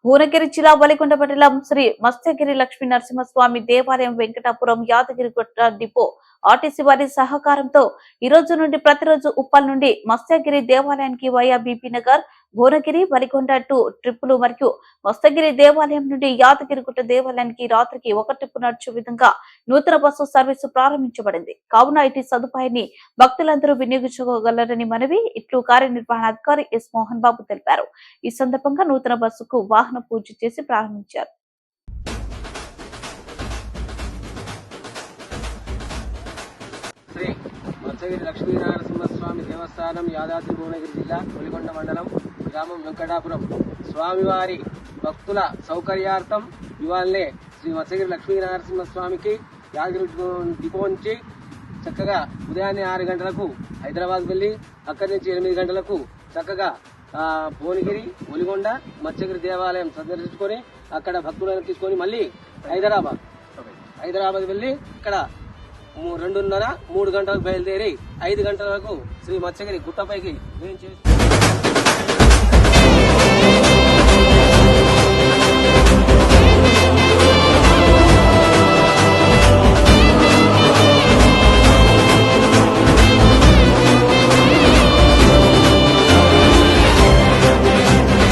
భువనగిరి జిల్లా వలికొండ మండలం శ్రీ మత్స్యగిరి లక్ష్మీ నరసింహస్వామి దేవాలయం వెంకటాపురం యాదగిరిగుట్ట డిపో ఆర్టీసీ వారి సహకారంతో ఈ రోజు నుండి ప్రతిరోజు ఉప్పల్ నుండి మత్స్యగిరి దేవాలయానికి via BP Nagar Bhuvanagiri Valigonda two ట్రిప్పులు మరియు మత్స్యగిరి దేవాలయం నుండి యాదగిరిగుట్ట దేవాలయానికి రాత్రికి ఒక ట్రిప్పు నడిచే విధంగా నూతన బస్సు సర్వీసు ప్రారంభించబడింది. కావున ఇటు సదుపాయాన్ని భక్తులందరూ వినియోగించుకోగలరని మనవి ఇట్లు కార్యనిర్వహణాధికారి ఎస్ మోహన్ బాబు తెలిపారు. ఈ సందర్భంగా నూతన బస్సుకు వాహన పూజ చేసి ప్రారంభించారు. శ్రీ మత్స్యగిరి లక్ష్మీ నరసింహస్వామి దేవస్థానం యాదాద్రి భువనగిరి జిల్లా వలికొండ మండలం గ్రామం వెంకటాపురం స్వామివారి భక్తుల సౌకర్యార్థం ఇవాళనే శ్రీ మత్స్యగిరి లక్ష్మీ నరసింహస్వామికి యాదగిరి డిపో నుంచి చక్కగా ఉదయాన్నే 6 గంటలకు హైదరాబాద్ వెళ్ళి అక్కడి నుంచి 8 గంటలకు చక్కగా భువనగిరి ఒలిగొండ మత్స్యగిరి దేవాలయం సందర్శించుకొని అక్కడ భక్తులను తీసుకొని మళ్ళీ హైదరాబాద్ వెళ్ళి ఇక్కడ 2:30-3 గంటలకు బయలుదేరి 5 గంటలకు శ్రీ మత్స్యగిరి గుట్టపైకి